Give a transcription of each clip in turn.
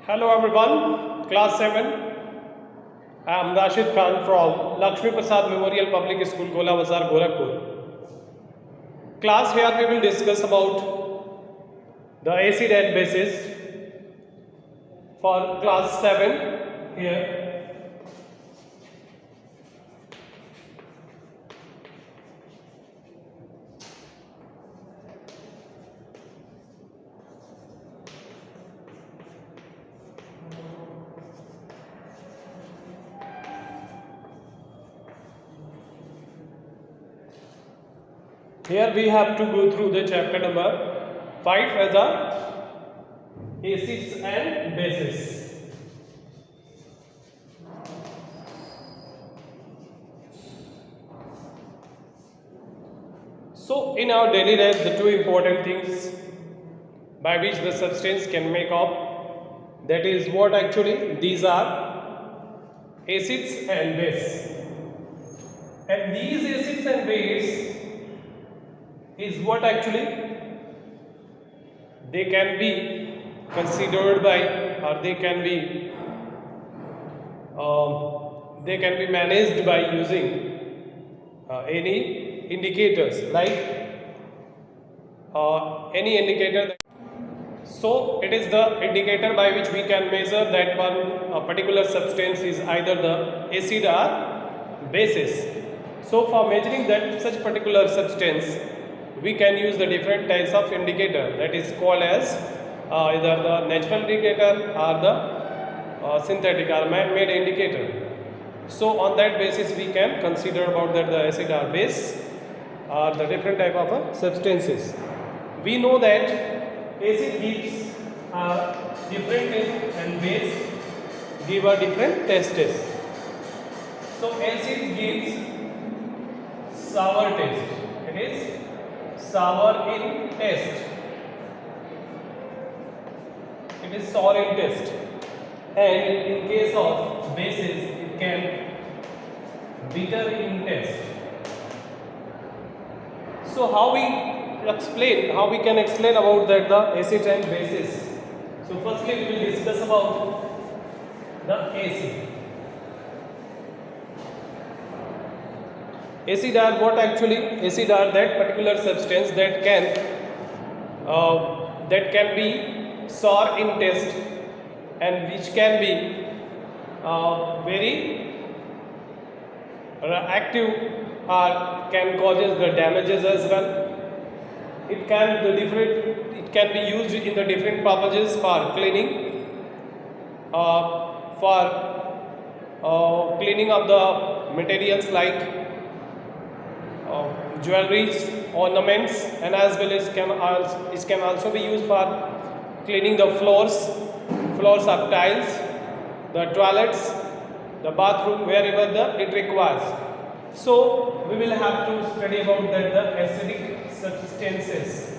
Hello everyone, class 7. I am Rashid Khan from Lakshmi Prasad Memorial Public School, Gola Bazar, Gorakhpur. Class, here we will discuss about the acid and bases for class 7 here. Here we have to go through the chapter number 5 as the acids and bases. So in our daily life, the two important things by which the substance can make up, that is what actually these are acids and base. And these acids and base is what actually they can be considered by, or they can be managed by using any indicators, like any indicator. So it is the indicator by which we can measure that one particular substance is either the acid or basis. So for measuring that such particular substance, we can use the different types of indicator, that is called as either the natural indicator or the synthetic or man-made indicator. So on that basis we can consider about that the acid or base or the different type of substances. We know that acid gives different taste and base give a different taste. So acid gives sour taste. It is sour in taste. It is sour in taste. And in case of bases, it can bitter in taste. So how we can explain about that the acid and bases. So firstly we will discuss about the acid. Acid are what actually? Acid are that particular substance that can be sour in taste and which can be very active or can causes the damages as well. It can be used in the different purposes for cleaning, cleaning of the materials like jewelries, ornaments, and as well as it can also be used for cleaning the floors of tiles, the toilets, the bathroom, wherever it requires. So we will have to study about that the acidic substances.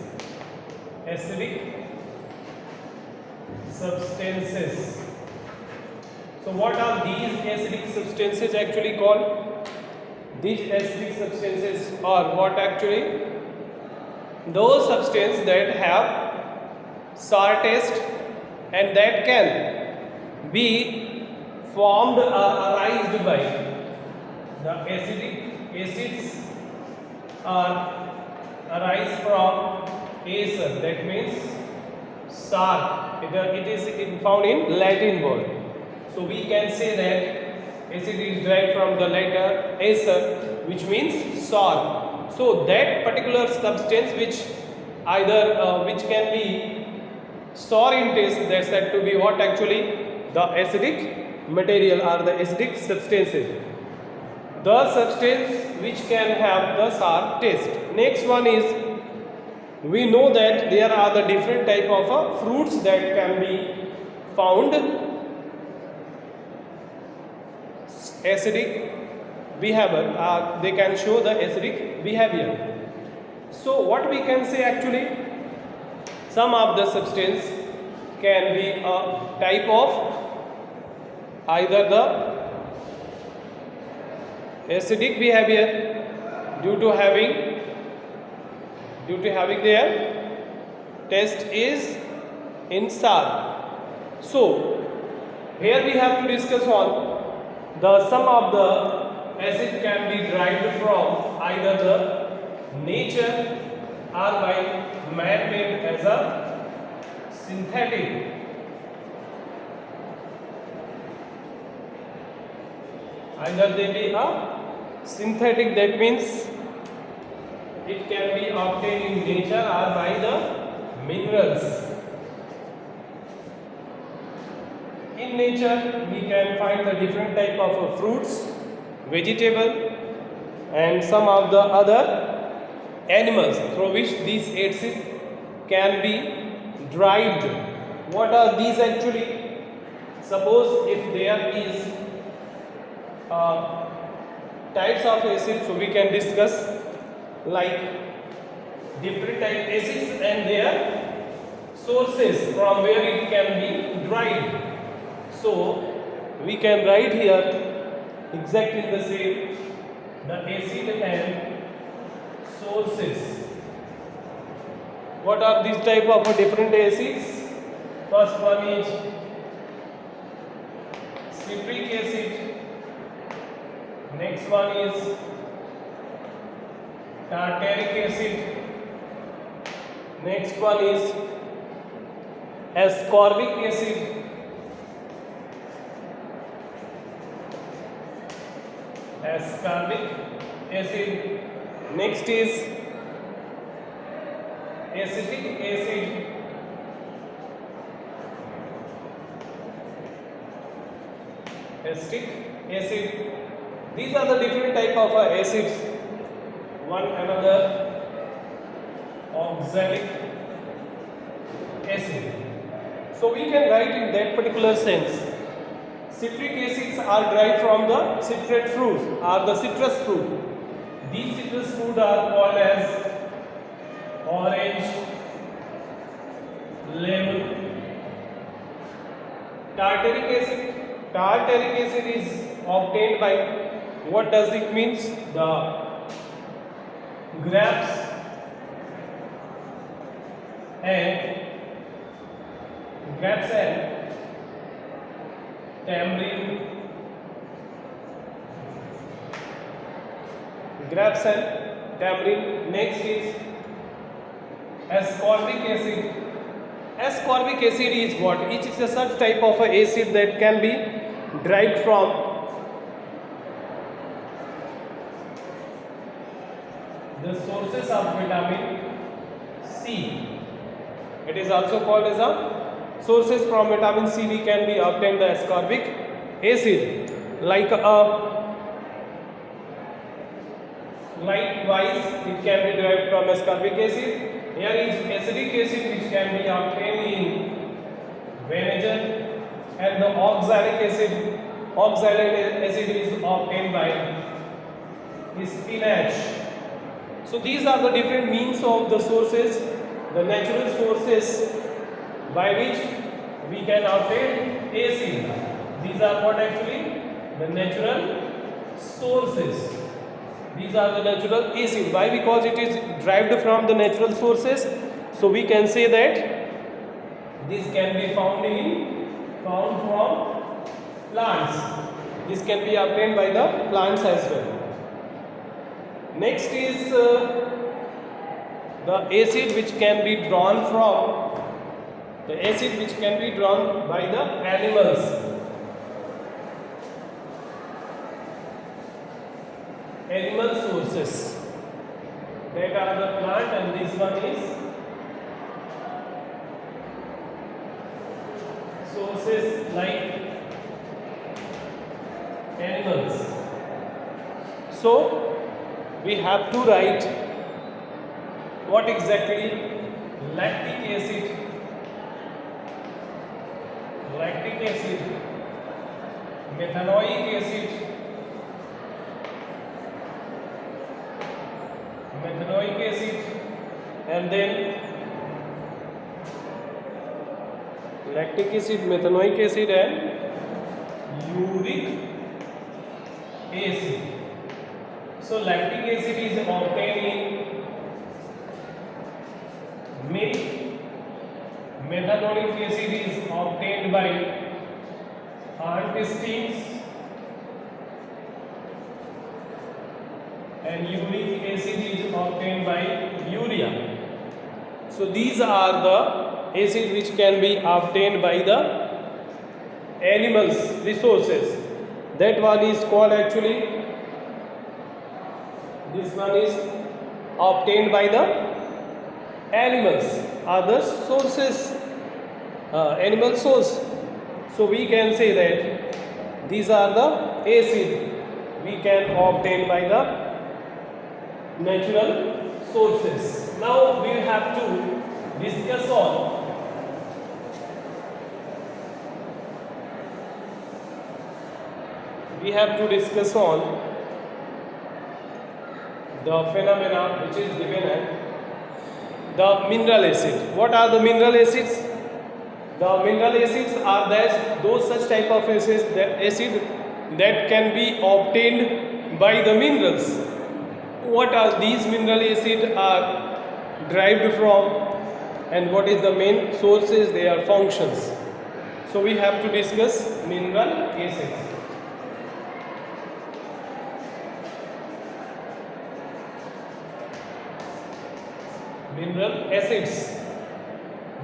So what are these acidic substances actually called? These acidic substances are what actually? Those substances that have sour taste and that can be formed or arised by the acids are arise from acer, that means sour. It is found in Latin word. So we can say that acid is derived from the letter acer, which means sour. So that particular substance which can be sour in taste, that's said to be what actually? The acidic material or the acidic substances. The substance which can have the sour taste. Next one is, we know that there are the different type of fruits that can be found acidic behavior, they can show the acidic behavior. So what we can say actually, some of the substance can be a type of either the acidic behavior due to having their taste is in sour, So here we have to discuss on the some of the acid can be derived from either the nature or by man-made as a synthetic. Either they be a synthetic, that means it can be obtained in nature or by the minerals. In nature we can find the different type of fruits, vegetable and some of the other animals through which these acids can be derived. What are these actually? Suppose if there is types of acids, so we can discuss like different type acids and their sources from where it can be derived. So we can write here exactly the same, the acid and sources. What are these type of different acids? First one is citric acid, next one is tartaric acid, next one is ascorbic acid, next is acetic acid, These are the different type of acids. One another oxalic acid. So we can write in that particular sense. Citric acids are derived from the citrate fruits or the citrus fruit. These citrus fruit are called as orange, lemon. Tartaric acid is obtained by, what does it means? The grapes and tamarind. Next is ascorbic acid. Ascorbic acid is what? It is a such type of acid that can be derived from the sources of vitamin C. It is also called as a sources from vitamin C. We can be obtained the ascorbic acid. Likewise, it can be derived from ascorbic acid. Here is acetic acid, which can be obtained in vinegar, and the oxalic acid is obtained by spinach. So these are the different means of the sources, the natural sources by which we can obtain acid. These are what actually? The natural sources. These are the natural acid. Why? Because it is derived from the natural sources. So we can say that this can be found from plants. This can be obtained by the plants as well. Next is the acid which can be drawn by the animals. Animal sources, that are the plant, and this one is sources like animals. So we have to write what exactly? Lactic acid, methanoic acid, and then lactic acid, methanoic acid, and uric acid. So lactic acid is obtained in milk, methanoic acid is obtained by antistines and uric acid is obtained by urea. So these are the acid which can be obtained by the animals resources. That one is called actually, this one is obtained by the animals, other sources, animal source. So we can say that these are the acid we can obtain by the natural sources. Now we have to discuss on the phenomena which is given as the mineral acid. What are the mineral acids? The mineral acids are those such type of acid that can be obtained by the minerals. What are these mineral acids are derived from, and what is the main sources, their functions. So we have to discuss mineral acids. Mineral acids.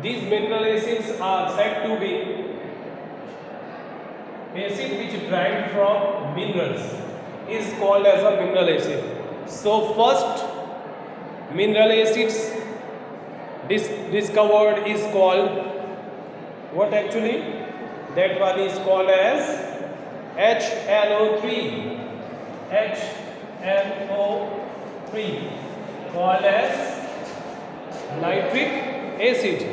These mineral acids are said to be acid which derived from minerals is called as a mineral acid. So first mineral acids discovered is called what actually? That one is called as HNO3. HNO3 called as nitric acid.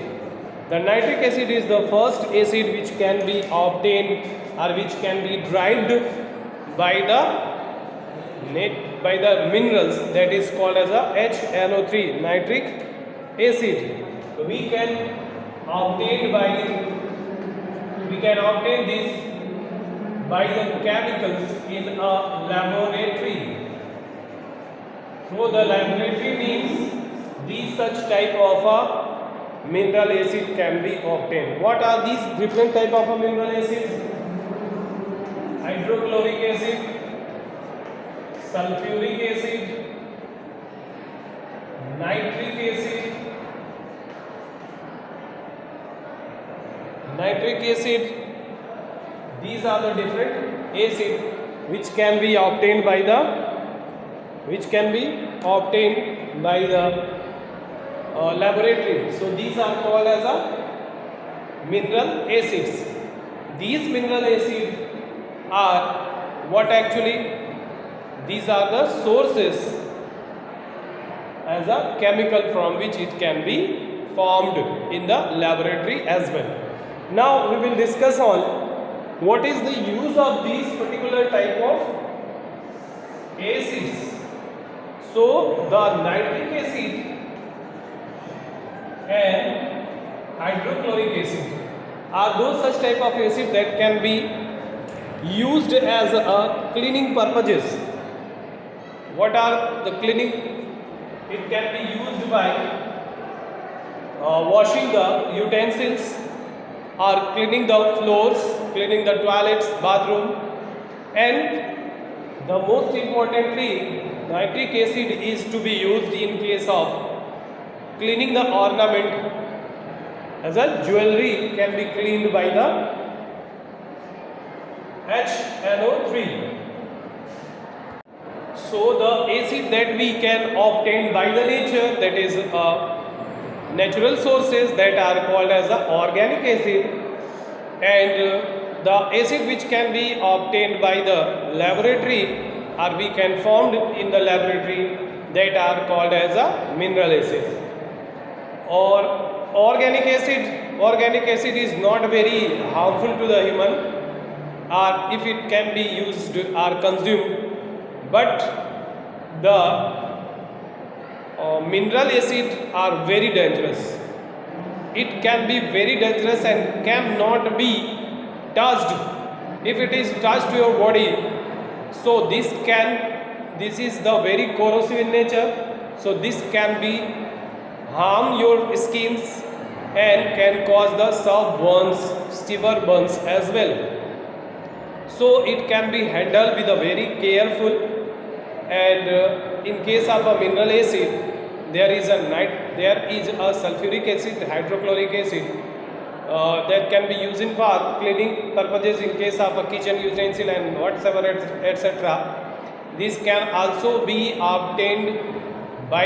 The nitric acid is the first acid which can be obtained or which can be derived by the minerals, that is called as a HNO3, nitric acid. So we can obtain this by the chemicals in a laboratory. So the laboratory means these such type of a mineral acid can be obtained. What are these different type of a mineral acids? Hydrochloric acid, sulfuric acid, nitric acid, these are the different acids which can be obtained by the laboratory. So these are called as a mineral acids. These mineral acids are what actually? These are the sources as a chemical from which it can be formed in the laboratory as well. Now we will discuss on what is the use of these particular type of acids. So the nitric acid and hydrochloric acid are those such type of acid that can be used as a cleaning purposes. What are the cleaning? It can be used by washing the utensils or cleaning the floors, cleaning the toilets, bathroom, and the most importantly, nitric acid is to be used in case of cleaning the ornament, as a jewelry can be cleaned by the HNO3. So the acid that we can obtain by the nature, that is natural sources, that are called as the organic acid, and the acid which can be obtained by the laboratory or we can formed in the laboratory, that are called as a mineral acid. Or organic acid is not very harmful to the human, or if it can be used or consumed, but the mineral acid are very dangerous. It can be very dangerous and cannot be touched. If it is touched to your body, so this is the very corrosive in nature, so this can be harm your skins and can cause the burns, severe burns as well. So it can be handled with a very careful, and in case of a mineral acid, there is a sulfuric acid, hydrochloric acid, that can be used for cleaning purposes in case of a kitchen utensil and whatsoever, etc. This can also be obtained by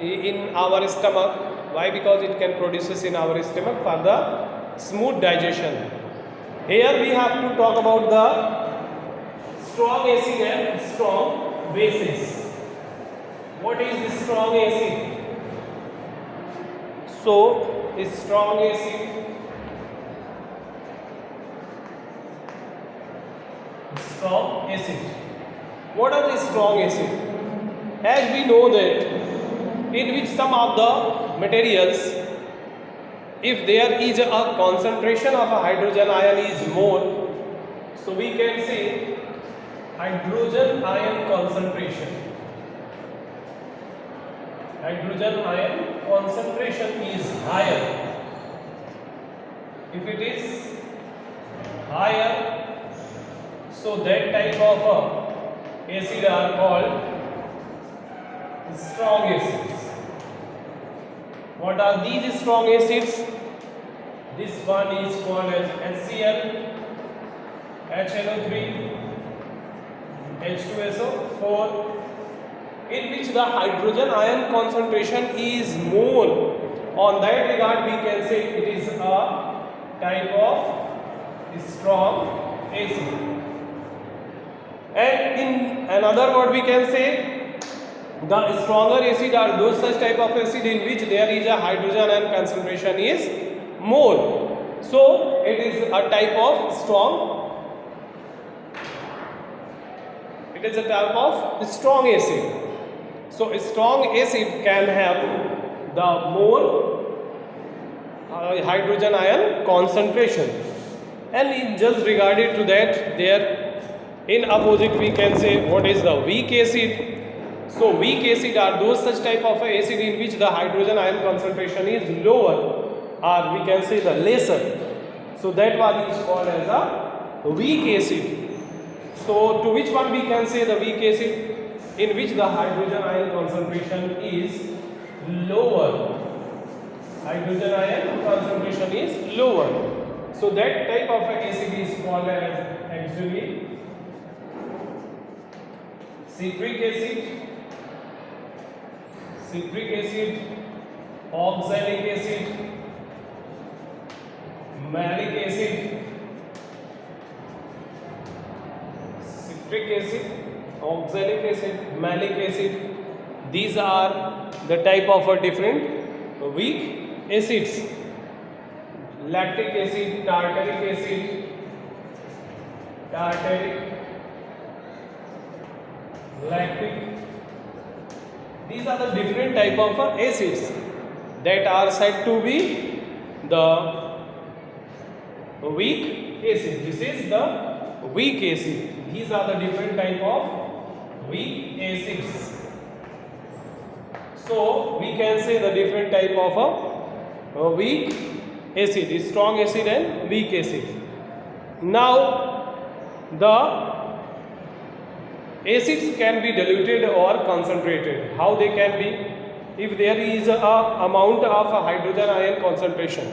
in our stomach. Why? Because it can produce in our stomach for the smooth digestion. Here we have to talk about the strong acid and strong bases. What is the strong acid? So, a strong acid, strong acid. What are the strong acid? As we know that in which some of the materials, if there is a concentration of a hydrogen ion is more, so we can say hydrogen ion concentration. Hydrogen ion concentration is higher. If it is higher, so that type of acid are called strong acids. What are these strong acids? This one is called as HCl, HNO3, H2SO4, in which the hydrogen ion concentration is more. On that regard, we can say it is a type of strong acid. And in another word, we can say the stronger acid are those such type of acid in which there is a hydrogen ion concentration is more. So it is a type of strong. It is a type of strong acid. So a strong acid can have the more hydrogen ion concentration. And in just regarded to that, there in opposite we can say what is the weak acid. So weak acid are those such type of acid in which the hydrogen ion concentration is lower, or we can say the lesser. So that one is called as a weak acid. So to which one we can say the weak acid? In which the hydrogen ion concentration is lower. Hydrogen ion concentration is lower. So that type of acid is called as actually citric acid, oxalic acid, malic acid, citric acid, oxalic acid, malic acid. These are the type of different weak acids. Lactic acid, tartaric acid, lactic. These are the different type of acids that are said to be the weak acid. This is the weak acid. These are the different type of weak acids. So we can say the different type of weak acid, strong acid and weak acid. Now the acids can be diluted or concentrated. How they can be? If there is a amount of a hydrogen ion concentration,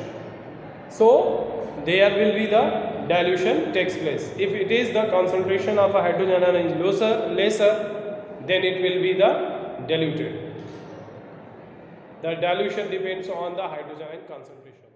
so there will be the dilution takes place. If it is the concentration of a hydrogen ion is lesser, then it will be the diluted. The dilution depends on the hydrogen ion concentration.